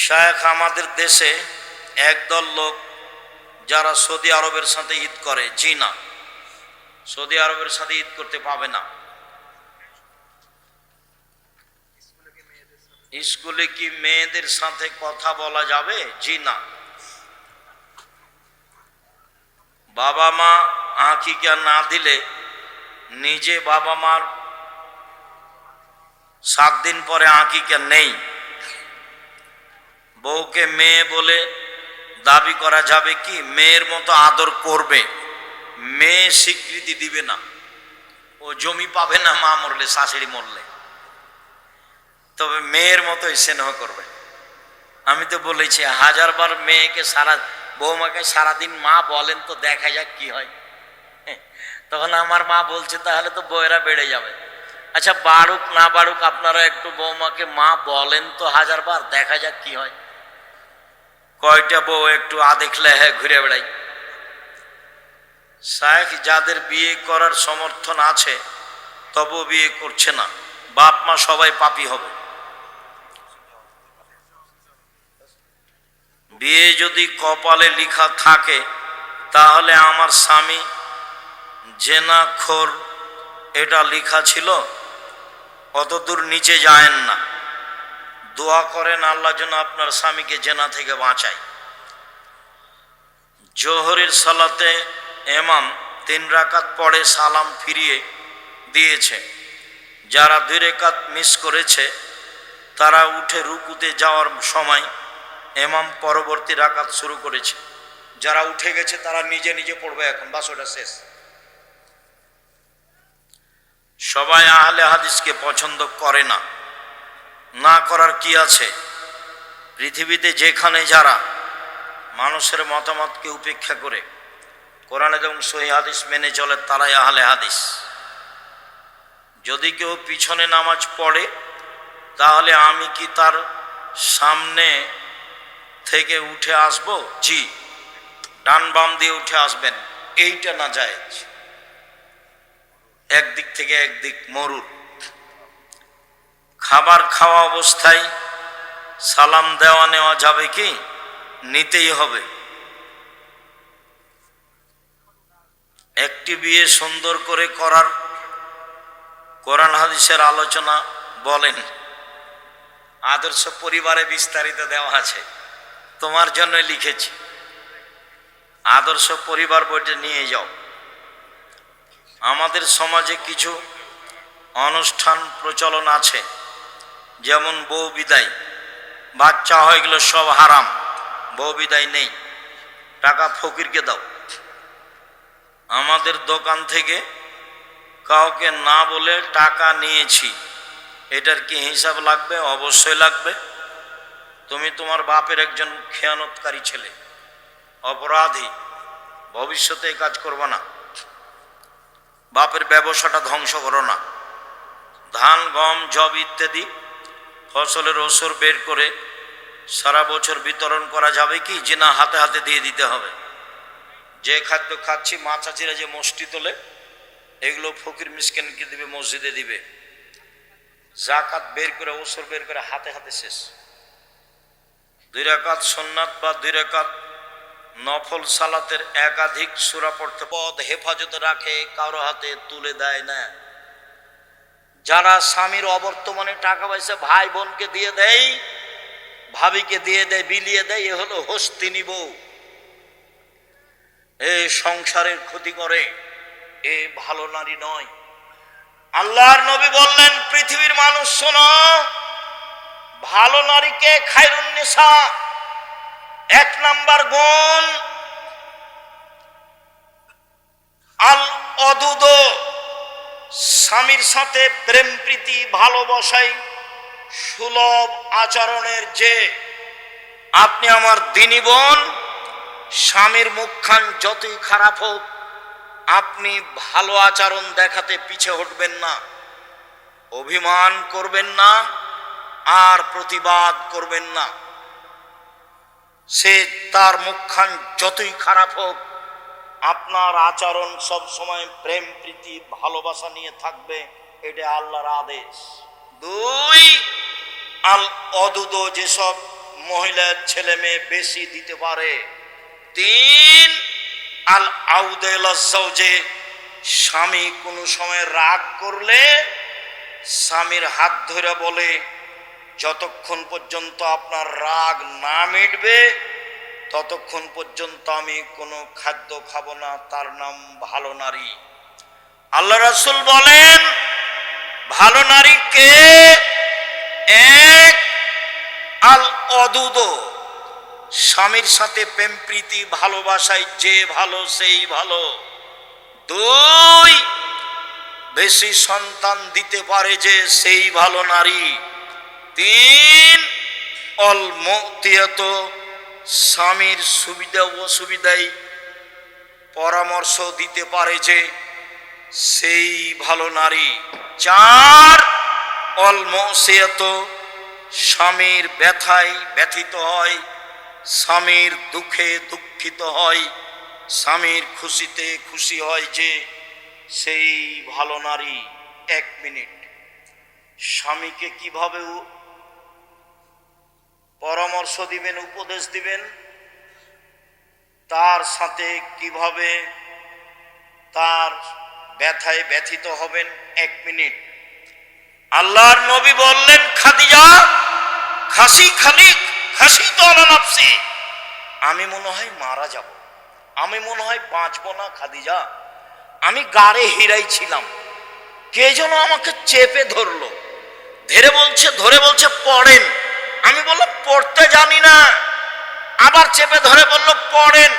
শায়েখ আমাদের দেশে একদল লোক যারা সৌদি আরবের সাথে ঈদ করে, জি না, সৌদি আরবের সাথে ঈদ করতে পাবে না। স্কুলে কি মেয়েদের সাথে কথা বলা যাবে? জি না। বাবা মা আকিকা না দিলে নিজে বাবা মার 7 দিন পরে আকিকা নেই, বউকে মেয়ে বলে দাবি করা যাবে কি? মেয়ের মতো আদর করবে, মেয়ে স্বীকৃতি দিবে না, ও জমি পাবে না মা মরলে, শাশুড়ি মরলে, তবে মেয়ের মতোই স্নেহ করবে। আমি তো বলেছি 1000 বার মেয়েকে বৌমাকে সারাদিন মা বলেন তো দেখা যাক কি হয়। তখন আমার মা বলছে তাহলে তো বউয়েরা বেড়ে যাবে। আচ্ছা বাড়ুক না বাড়ুক, আপনারা একটু বৌমাকে মা বলেন তো 1000 বার, দেখা যাক কি হয়। কয়টা বউ একটু দেখলে হ্যাঁ ঘুরে বেড়াই। শায়েখ যাদের বিয়ে করার সমর্থন আছে তবু বিয়ে করছে না, বাপ মা সবাই পাপী হবে। বিয়ে যদি কপালে লেখা থাকে তাহলে আমার স্বামী জেনাখোর এটা লেখা ছিল, অতদূর নিচে যায়েন না, দোয়া করেন আল্লাহ যেন আপনার স্বামীকে জেনা থেকে বাঁচায়। জোহরের সালাতে ইমাম 3 রাকাত পড়ে সালাম ফিরিয়ে দিয়েছে, যারা 2 রাকাত মিস করেছে তারা উঠে রুকুতে যাওয়ার সময় ইমাম পরবর্তী রাকাত শুরু করেছে। যারা উঠে গেছে তারা নিজে নিজে পড়বে এখন, বাস ওটা শেষ। সবাই আহলে হাদিসকে পছন্দ করে না, না করার কি আছে? পৃথিবীতে যেখানে যারা মানুষের মতামতকে উপেক্ষা করে কোরআন এবং সহিহ হাদিস মেনে চলে তারাই আহলে হাদিস। যদি কেউ পিছনে নামাজ পড়ে তাহলে আমি কি তার সামনে থেকে উঠে আসব? জি, ডান বাম দিয়ে উঠে আসবেন, এইটা না জায়েজ। একদিক থেকে একদিক মরুর। খাবার খাওয়া অবস্থায় সালাম দেওয়া নেওয়া যাবে কি? নিতেই হবে। একটি বিয়ে সুন্দর করে করার কোরআন হাদিসের আলোচনা বলেন। আদর্শ পরিবারে বিস্তারিত দেওয়া আছে, তোমার জন্য লিখেছি। আদর্শ পরিবার বইটা নিয়ে যাও। আমাদের সমাজে কিছু অনুষ্ঠান প্রচলন আছে, যেমন বউ বিদায়, বাচ্চা হয়ে গেল সব হারাম, বউ বিদায় নেই, টাকা ফকিরকে দাও। আমাদের দোকান থেকে কাউকে না বলে টাকা নিয়েছি, এটার কি হিসাব লাগবে? অবশ্যই লাগবে। তুমি তোমার বাপের একজন খেয়ানতকারী ছেলে, অপরাধী, ভবিষ্যতে এই কাজ করবে না। বাপের ব্যবসাটা ধ্বংস করো না। ধান গম জব ইত্যাদি ফসলের ওসর বের করে সারা বছর বিতরণ করা যাবে কি? যে না, হাতে হাতে দিয়ে দিতে হবে। যে খাদ্য খাচ্ছি, মাছ চাচিরা যে মষ্টি তোলে, এগুলো ফকির মিসকিনকে দিবে, মসজিদে দিবে। জাকাত বের করে, ওসর বের করে হাতে হাতে শেষ। 2 রাকাত সুন্নাত বা 2 রাকাত নফল সালাতের একাধিক সূরা পড়তে পদ হেফাজতে রাখে, কারো হাতে তুলে দেয় না। যারা স্বামীর অবর্তমানে টাকা পয়সা ভাই বোনকে দিয়ে দেয়, ভাবিকে দিয়ে দেয়, বিলিয়ে দেয়, এ হলো হস্তিনী বউ। এ সংসারের ক্ষতি করে, এ ভালো নারী নয়। আল্লাহর নবী বললেন, পৃথিবীর মানুষ শোনো, ভালো নারীকে খায়রুন নিসা, 1 নাম্বার গুণ আল অদুদ, স্বামীর সাথে প্রেম প্রীতি ভালোবাসায় সুলভ আচরণের। যে আপনি আমার দিনী বোন, স্বামীর মুখখান যতই খারাপ হোক, আপনি ভালো আচরণ দেখাতে পিছে হটবেন না, অভিমান করবেন না, আর প্রতিবাদ করবেন না। সে তার মুখখান যতই খারাপ হোক, আপনার আচরণ সব সময় প্রেম প্রীতি ভালোবাসা নিয়ে থাকবে, এটা আল্লাহর আদেশ। 2 আল অদুদ, যেসব মহিলার ছেলে মেয়ে বেশি দিতে পারে। 3 আল আউদেল যে স্বামী কোনো সময় রাগ করলে স্বামীর হাত ধরে বলে, যতক্ষণ পর্যন্ত আপনার রাগ না মিটবে ততক্ষণ পর্যন্ত আমি কোনো খাদ্য খাবো না, তার নাম ভালো নারী। আল্লাহ রাসূল বলেন, ভালো নারী কে? এক আল অদুদ, স্বামীর সাথে প্রেম প্রীতি ভালোবাসায় যে ভালো সেই ভালো। 2 বেশি সন্তান দিতে পারে যে সেই ভালো নারী। 3 অল মুতিয়াত, স্বামীর সুবিধা অসুবিধায় পরামর্শ দিতে পারে যে সেই ভালো নারী। 4 অল মুসিয়াত, স্বামীর ব্যথায় ব্যথিত হয়, স্বামীর দুঃখে দুঃখিত হয়, স্বামীর খুশিতে খুশি হয় যে সেই ভালো নারী। 1 মিনিট, স্বামীকে কিভাবে পরামর্শ দিবেন, উপদেশ দিবেন, তার সাথে কিভাবে তার ব্যথায় ব্যথিত হবেন। 1 মিনিট। আল্লাহর নবী বললেন, খাদিজা খাসি তো আলা নাফসি, আমি মনে হয় মারা যাব, আমি মনে হয় বাঁচবো না খাদিজা, আমি গাড়ে হিরাই ছিলাম, কে যেন আমাকে চেপে ধরলো, ধরে বলছে পড়েন। আমি বললাম পড়তে জানি না। আবার চেপে ধরে বলল পড়েন।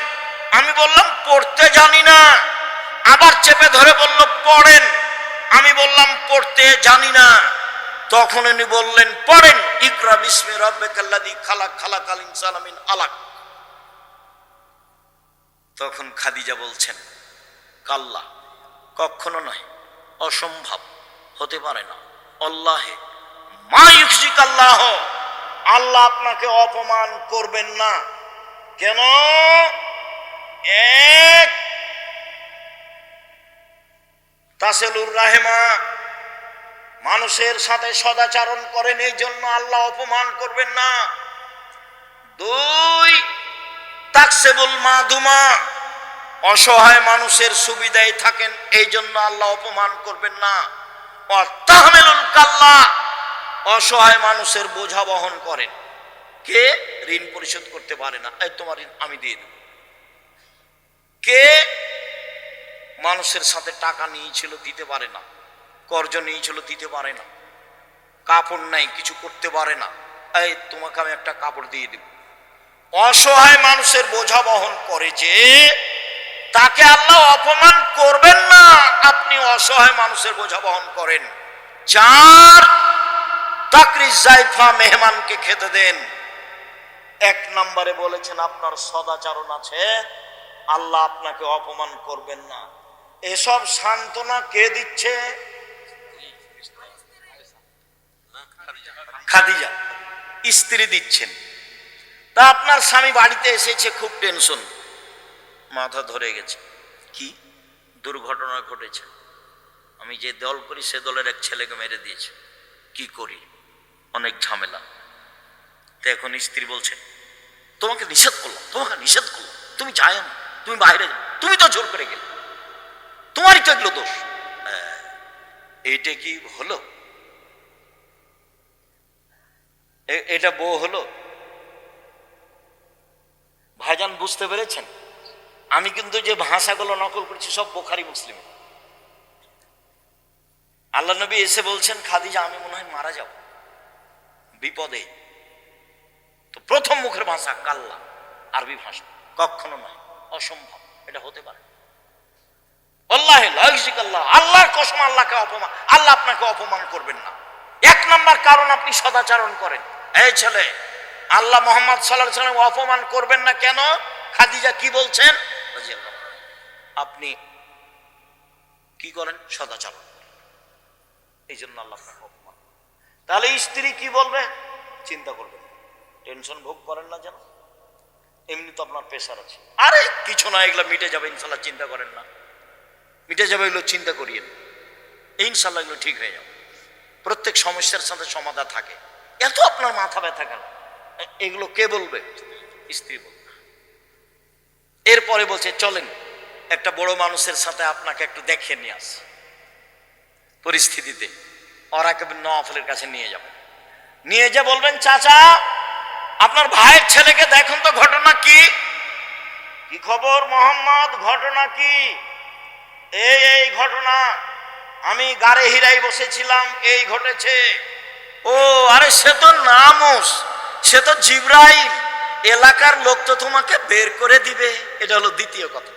আমি বললাম পড়তে জানি না। আবার চেপে ধরে বলল পড়েন। আমি বললাম পড়তে জানি না। তখন উনি বললেন পড়েন, ইকরা বিসমি রাব্বিকাল্লাযী খালাক, খালাকাল ইনসানা মিন আলাক। তখন খাদিজা বলছেন, কাল্লা, কখনো নয়, অসম্ভব, হতে পারে না, আল্লাহে মা ইউখজিকাল্লাহ, আল্লাহ আপনাকে অপমান করবেন না। কেন? 1 তাসিলুর রাহেমা, মানুষের সাথে সদাচরণ করেন, এই জন্য আল্লাহ অপমান করবেন না। 2 তাকসিবুল মাদুমা, অসহায় মানুষের সুবিধায় থাকেন, এই জন্য আল্লাহ অপমান করবেন না। ও তাহমিলুল কাল্লা, অসহায় মানুষের বোঝা বহন করেন। কে ঋণ পরিশোধ করতে পারে না, এই তোমার ঋণ আমি দিয়ে দেব। কে মানুষের সাথে টাকা নিয়েছিল, দিতে পারে না, কর্জ নিয়েছিল, দিতে পারে না, কাপড় নাই, কিছু করতে পারে না, এই তোমাকে আমি একটা কাপড় দিয়ে দেব। অসহায় মানুষের বোঝা বহন করে যে, তাকে আল্লাহ অপমান করবেন না, আপনি অসহায় মানুষের বোঝা বহন করেন। 4 তাকরিজ জাইফা, মেহমানকে খেতে দেন। 1 নম্বরে বলেছেন আপনার সদাচরণ আছে, আল্লাহ আপনাকে অপমান করবেন না। এসব সান্ত্বনা কে দিচ্ছে? খাদিজা, স্ত্রী দিচ্ছেন। তা আপনার স্বামী বাড়িতে এসেছে, খুব টেনশন, মাথা ধরে গেছে, কি দুর্ঘটনা ঘটেছে, আমি যে দল করি সে দলের এক ছেলেকে মেরে দিয়েছে, কি করি, অনেক ঝামেলা। তো এখন স্ত্রী বলছে, তোমাকে নিষেধ করলাম, তুমি যাও না, তুমি বাইরে যাও, তুমি তো জোর করে গেলে, তোমারই তো এগুলো দোষ। এইটা কি হলো? এটা বউ হলো? ভাইজান বুঝতে পেরেছেন? আমি কিন্তু যে ভাষাগুলো নকল করছি সব বুখারী মুসলিম। আল্লাহ নবী এসে বলছেন, খাদিজা আমি মনে হয় মারা যাব, বিপদে। তো প্রথম মুখের ভাষা কাল্লা, আরবি ভাষা, কখনো নয়, অসম্ভব, এটা হতে পারে। আল্লাহে লা ইউখজিকাল্লাহ, আল্লাহর কসম, আল্লাহ আপনাকে অপমান করবেন না। 1 নম্বর কারণ, আপনি সদাচরণ করেন। এই ছেলে, আল্লাহ মুহাম্মদ সাল্লাল্লাহু আলাইহি ওয়াসাল্লাম অপমান করবেন না কেন? খাদিজা কি বলছেন? আপনি কি করেন? সদাচরণ করেন, এই জন্য আল্লাহ আপনাকে অপমান। তাহলে স্ত্রী কি বলবে? চিন্তা করবেন, টেনশন ভোগ করেন না যেন, এমনি তো আপনার প্রেশার আছে। আরে কিছু না, এগুলো মিটে যাবে ইনশাল্লাহ, চিন্তা করেন না, মিটে যাবে, এগুলো চিন্তা করিয়েন, ইনশাল্লাহ এগুলো ঠিক হয়ে যাবে। প্রত্যেক সমস্যার সাথে সমাধান থাকে, এত আপনার মাথা ব্যথা কেন? এগুলো কে বলবে? স্ত্রী বলবে। এরপরে বলছে চলেন একটা বড় মানুষের সাথে আপনাকে একটু দেখে নিয়ে আস। পরিস্থিতিতে ওরাকে নওয়াফলের কাছে নিয়ে যাবেন, নিয়ে যা বলবেন চাচা আপনার ভাইয়ের ছেলেকে দেখুন তো ঘটনা কি, কি খবর মোহাম্মদ, ঘটনা কি? এই ঘটনা, আমি গাড়ে হিরাই বসেছিলাম, এই ঘটেছে। ও আরে সে তো নামুস, সে তো জিবরাইল, এলাকার লোক তো তোমাকে বের করে দিবে। এটা হলো দ্বিতীয় কথা।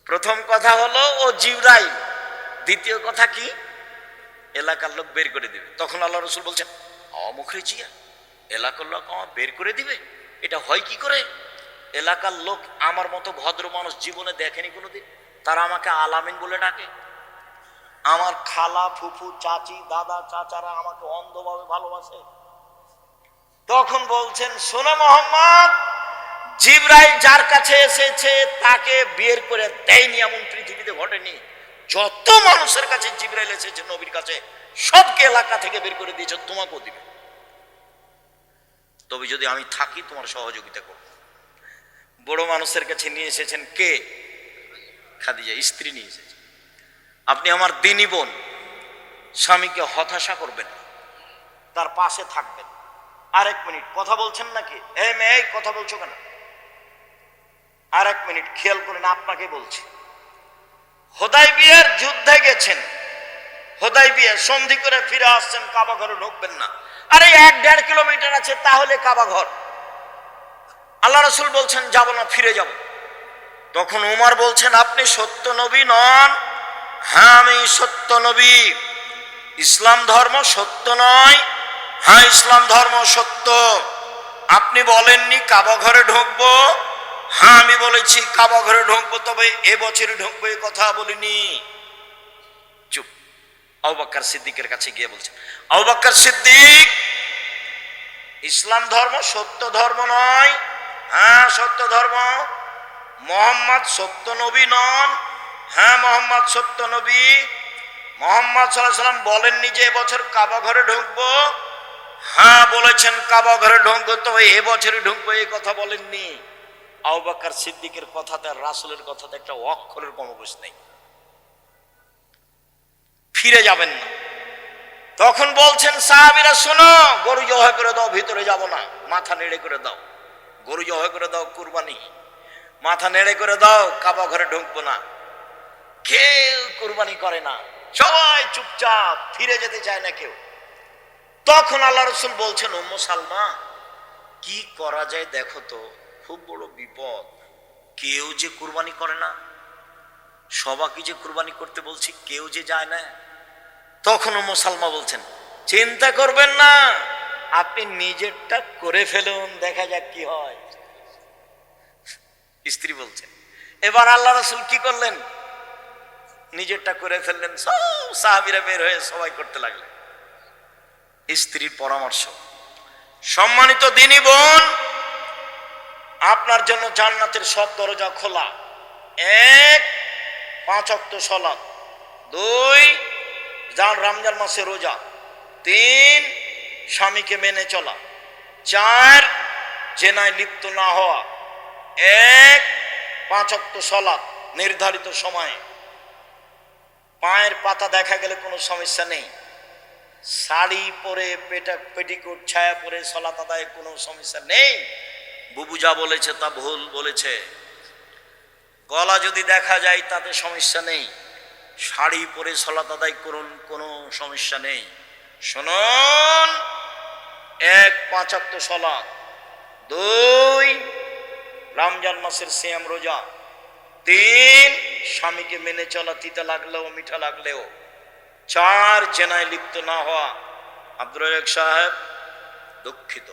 প্রথম কথা হলো ও জিবরাইল, দ্বিতীয় কথা কি? এলাকার লোক বের করে দিবে। তখন আল্লাহ রসুল বলছেন মুখরে জিয়া, এলাকার লোক আমার বের করে দিবে, এটা হয় কি করে? এলাকার লোক আমার মতো ভদ্র মানুষ জীবনে দেখেনি কোনোদিন, তারা আমাকে আলামিন বলে ডাকে। আমার খালা ফুফু চাচি দাদা চাচারা আমাকে অন্ধভাবে ভালোবাসে। তখন বলছেন শোনো মোহাম্মদ, জিবরাইল যার কাছে এসেছে তাকে বের করে দেয়নি এমন পৃথিবীতে ঘটেনি। যত মানুষের কাছে জিবরাইল এসেছে নবীর কাছে সবকে এলাকা থেকে বের করে দিয়েছে, তোমাকেও দিবে। তবে যদি আমি থাকি তোমার সহযোগিতা করব। বড় মানুষের কাছে নিয়ে এসেছেন কে? খাদিজা স্ত্রী নিয়ে এসেছে। আপনি আমার দিনী বোন, স্বামীকে হতাশা করবেন, তার পাশে থাকবেন। আরেক মিনিট কথা বলছেন নাকি? এই মেয়ে কথা বলছো কেন? আরেক মিনিট খেয়াল করেন, আপনাকে বলছি। হুদায়বিয়ার যুদ্ধে গেছেন, হুদায়বিয়া সন্ধি করে ফিরে আসছেন, কাবা ঘরে ঢুকবেন না। আরে 1-1.5 কিলোমিটার আছে, তাহলে কাবা ঘর। আল্লাহ রাসূল বলছেন যাব না, ফিরে যাব। তখন উমর বলছেন আপনি সত্য নবী নন? হ্যাঁ আমি সত্য নবী। ইসলাম ধর্ম সত্য নয়? হ্যাঁ ইসলাম ধর্ম সত্য। আপনি বলেননি কাবা ঘরে ঢুকবো? হ্যাঁ আমি বলেছি কাবা ঘরে ঢুকবো, তবে এবছরই ঢুকবো এ কথা বলিনি। চুপ। আবু বকর সিদ্দিকের কাছে গিয়ে বলছে আবু বকর সিদ্দিক, ইসলাম ধর্ম সত্য ধর্ম নয়? হ্যাঁ সত্য ধর্ম। মোহাম্মদ সত্য নবী নন? হ্যাঁ মোহাম্মদ সত্য নবী। মোহাম্মদ সাল্লাল্লাহু আলাইহি ওয়াসাল্লাম বলেননি যে এবছর কাবা ঘরে ঢুকবো? হ্যাঁ বলেছেন কাবা ঘরে ঢুকবো, তবে এবছরই ঢুকবো এই কথা বলেননি। আবু বকর সিদ্দিকের কথাতে আর রাসূলের কথাতে একটা অক্ষরের কমবেশ নেই। ফিরে যাবেন না। তখন বলছেন সাহাবীরা শোনো, গরু জবাই করে দাও, ভিতরে যাব না। মাথা নেড়ে করে দাও, গরু জবাই করে দাও, কুরবানি। মাথা নেড়ে করে দাও, কাবা ঘরে ঢুকবো না। কেউ কুরবানি করে না, সবাই চুপচাপ, ফিরে যেতে চায় না কেউ। তখন আল্লাহ রাসূল বলছেন উম্মু সালমা, কি করা যায় দেখো তো, খুব বড় বিপদ। কেউ যে কুরবানি করে না, সবাইকে যে কুরবানি করতে বলছি, কেউ যে যায় না। তখন উম্মু সালমা বলছেন চিন্তা করবেন না, আপনি নিজেরটা করে ফেলুন, দেখা যাক কি হয়। স্ত্রী বলছেন। এবার আল্লাহ রাসূল কি করলেন? নিজেরটা করে ফেললেন। সব সাহাবীরা বের হয়ে সবাই করতে লাগলেন স্ত্রীর পরামর্শ। সম্মানিত দিনী বোন, আপনার জন্য জান্নাতের সব দরজা খোলা। 1 5 ওয়াক্ত সালাত, 2 রমজান মাসে রোজা, 3 স্বামীকে মেনে চলা, 4 জেনায় লিপ্ত না হওয়া, 1 5 ওয়াক্ত সালাত নির্ধারিত সময়ে, পায়ের পাতা দেখা গেলে কোনো সমস্যা নেই, শাড়ি পরে পেটিকোট ছায়া পরে সালাত আদায়ে কোনো সমস্যা নেই। বুবু যা বলেছে তা ভুল বলেছে। গলা যদি দেখা যায় তাতে সমস্যা নেই, শাড়ি পরে সালাত আদায় করুন, কোনো সমস্যা নেই। শুনুন, 1 5 ওয়াক্ত সালাত, 2 রমজান মাসের সিয়াম রোজা, 3 স্বামীকে মেনে চলা, তিতা লাগলেও মিঠা লাগলেও, 4 জেনায় লিপ্ত না হওয়া। আব্দুর রাজ্জাক সাহেব দুঃখিত,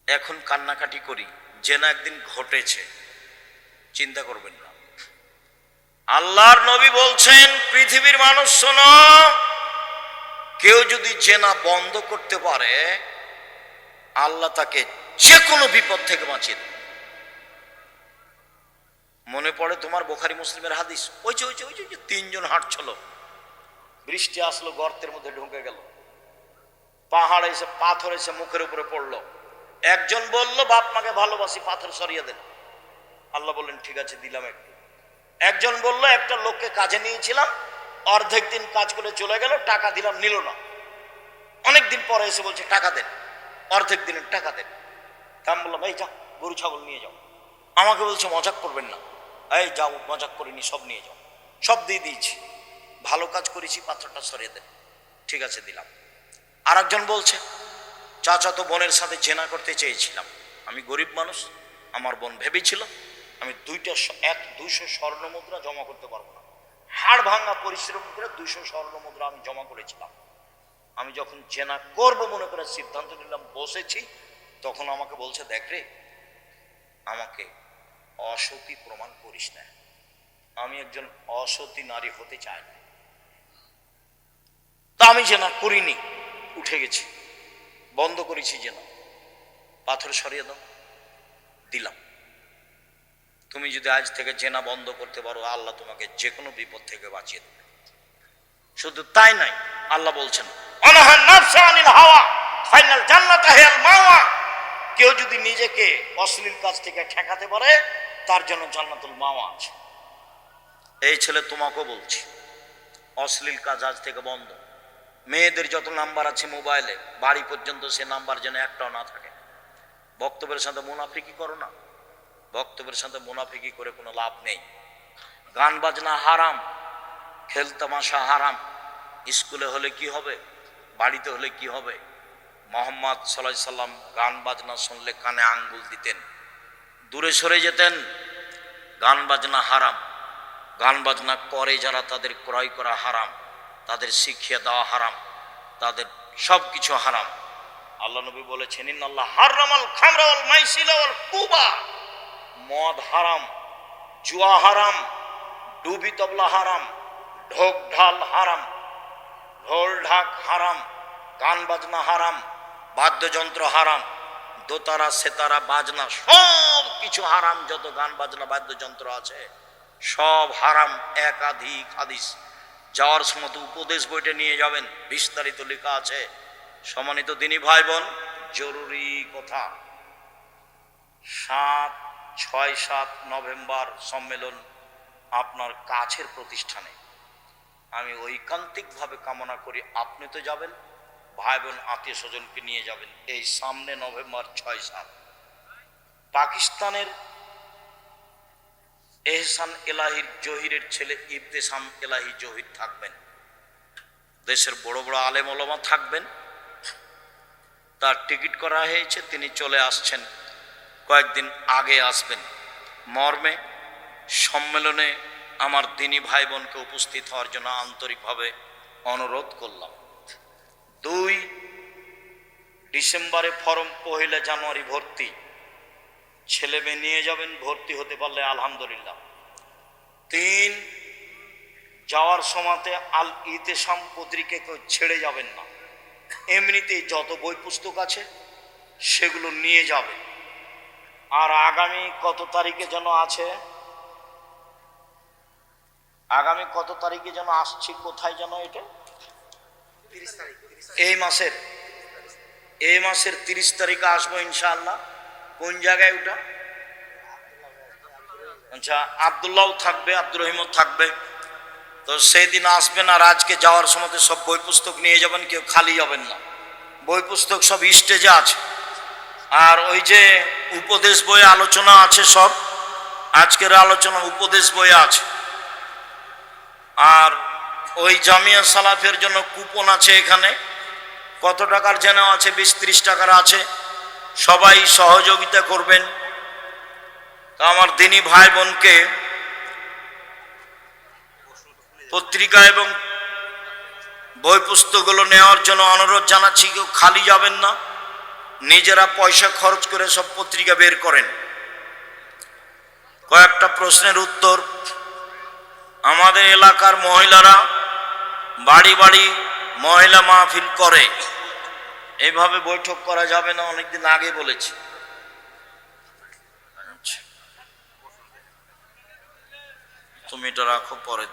এখন কান্নাকাটি করি, জেনা একদিন ঘটেছে, চিন্তা করবেন না। আল্লাহর নবী বলছেন পৃথিবীর মানুষ শোনো, কেউ যদি জেনা বন্ধ করতে পারে আল্লাহ তাকে যে কোনো বিপদ থেকে বাঁচিয়ে দেবে। মনে পড়ে তোমার বুখারী মুসলিমের হাদিস, ওই যে 3 জন হাঁটছিল, বৃষ্টি আসলো, গর্তের মধ্যে ঢুকে গেল, পাহাড় এসে পাথর এসে মুখের উপরে পড়লো। একজন বলল বাপ মাকে ভালোবাসি, পাথর সরিয়ে দেন। আল্লাহ বললেন ঠিক আছে দিলাম একটু। একজন বলল একটা লোককে কাজে নিয়েছিলাম, অর্ধেক দিন কাজ করে চলে গেল, টাকা দিলাম নিল না। অনেকদিন পরে এসে বলছে টাকা দেন, অর্ধেক দিনের টাকা দেন। তা আমি বললাম এই যা গরু ছাগল নিয়ে যাও। আমাকে বলছে মজাক করবেন না। এই যাও, মজাক করিনি, সব নিয়ে যাও। সব দিয়ে দিয়েছি, ভালো কাজ করেছি, পাথরটা সরিয়ে দেন। ঠিক আছে দিলাম। আর একজন বলছে চাচাতো বোনের সাথে জেনা করতে চেয়েছিলাম, আমি গরিব মানুষ, আমার বোন ভেবেছিল আমি 200 স্বর্ণ মুদ্রা জমা করতে পারবো না, হাড় ভাঙা পরিশ্রম করে 200 স্বর্ণ মুদ্রা আমি জমা করেছিলাম। আমি যখন জেনা করব মনে করে সিদ্ধান্ত নিলাম, বসেছি, তখন আমাকে বলছে দেখ রে, আমাকে অসতী প্রমাণ করিস না, আমি একজন অসতী নারী হতে চাই না। তা আমি জেনা করিনি, উঠে গেছি, বন্ধ করেছি জেনা, পাথর সরিয়ে দাও, দিলাম। তুমি যদি আজ থেকে জেনা বন্ধ করতে পারো, আল্লাহ তোমাকে যে কোনো বিপদ থেকে বাঁচিয়ে দেবে। শুধু তাই নাই, আল্লাহ বলছেন কেউ যদি নিজেকে অশ্লীল কাজ থেকে ঠেকাতে পারে, তার জন্য জান্নাতুল মাওয়া আছে। এই ছেলে তোমাকেও বলছি, অশ্লীল কাজ আজ থেকে বন্ধ। মেয়েদের যত নাম্বার আছে মোবাইলে, বাড়ি পর্যন্ত সে নাম্বার যেন একটাও না থাকে। বক্তব্যের সাথে মুনাফিকি করো না, বক্তব্যের সাথে মুনাফিকি করে কোনো লাভ নেই। গান বাজনা হারাম, খেলতামাশা হারাম। স্কুলে হলে কি হবে, বাড়িতে হলে কি হবে? মোহাম্মদ সাল্লাল্লাহু আলাইহি সাল্লাম গান বাজনা শুনলে কানে আঙ্গুল দিতেন, দূরে সরে যেতেন। গান বাজনা হারাম, গান বাজনা করে যারা তাদের ক্রয় করা হারাম, তাদের শিখিয়ে দেওয়া হারাম, তাদের সব কিছু হারাম। আল্লাহ নবী বলেছেন ইন্নাল্লাহ হারামাল খামরা ওয়াল মাইসিরা ওয়াল কুবা, মদ হারাম, জুয়া হারাম, ডুবি তবলা হারাম, ঢোক ঢাল হারাম, ঢোল ঢাক হারাম, গান বাজনা হারাম, বাদ্যযন্ত্র হারাম, দোতারা সেতারা বাজনা সব কিছু হারাম। যত গান বাজনা বাদ্যযন্ত্র আছে সব হারাম। একাধিক হাদিস, যাওয়ার সময় তো উপদেশ বইটা নিয়ে যাবেন, বিস্তারিত লেখা আছে। সম্মানিত দিনী ভাই বোন, জরুরি কথা, 6-7 নভেম্বর সম্মেলন আপনার কাছের প্রতিষ্ঠানে। আমি ঐকান্তিকভাবে কামনা করি আপনি তো যাবেন, ভাই বোন আত্মীয় স্বজনকে নিয়ে যাবেন। এই সামনে নভেম্বর 6-7 পাকিস্তানের এহসান এলাহির জহিরের ছেলে ইবতেসাম এলাহি জহির থাকবেন, দেশের বড় বড় আলেম ওলামা থাকবেন। তার টিকিট করা হয়েছে, তিনি চলে আসছেন, কয়েকদিন আগে আসবেন। মর্মে সম্মেলনে আমার দিনী ভাই বোনকে উপস্থিত হওয়ার জন্য আন্তরিকভাবে অনুরোধ করলাম। 2 ডিসেম্বরে ফর্ম 1 জানুয়ারি ভর্তি, ছেলে মেয়ে নিয়ে যাবেন, ভর্তি হতে পারলে আলহামদুলিল্লাহ। 3 যাওয়ার সময়তে আল ইতেসাম পত্রিকা কেউ ছেড়ে যাবেন না, এমনিতেই যত বই পুস্তক আছে সেগুলো নিয়ে যাবে। আর আগামী কত তারিখে যেন আছে, আগামী কত তারিখে যেন আসছি, কোথায় যেন এটা, এই মাসের 30 তারিখে আসবো ইনশাআল্লাহ। কোন জায়গায় ওটা? আচ্ছা, আব্দুল্লাহ থাকবে, আব্দুর রহিমও থাকবে। তো সেই দিন আসবেন। আর আজকে যাওয়ার সময় সব বই পুস্তক নিয়ে যাবেন, কেউ খালি যাবেন না। বই পুস্তক সব স্টেজে আছে। আর ওই যে উপদেশ বই আলোচনা আছে, সব আজকের আলোচনা উপদেশ বই আছে। আর ওই জামিয়া সালাফের জন্য কুপন আছে এখানে, কত টাকার যেন আছে, 20-30 টাকার আছে। সবাই সহযোগিতা করবেন। তা আমার দিনী ভাই বোনকে পত্রিকা এবং বই পুস্তকগুলো নেওয়ার জন্য অনুরোধ জানাচ্ছি। কেউ খালি যাবেন না, নিজেরা পয়সা খরচ করে সব পত্রিকা বের করেন। কয়েকটা প্রশ্নের উত্তর। আমাদের এলাকার মহিলারা বাড়ি বাড়ি মহিলা মাহফিল করে, এভাবে বৈঠক করা যাবে না, অনেকদিন আগে বলেছি। তুমি এটা রাখো, পরে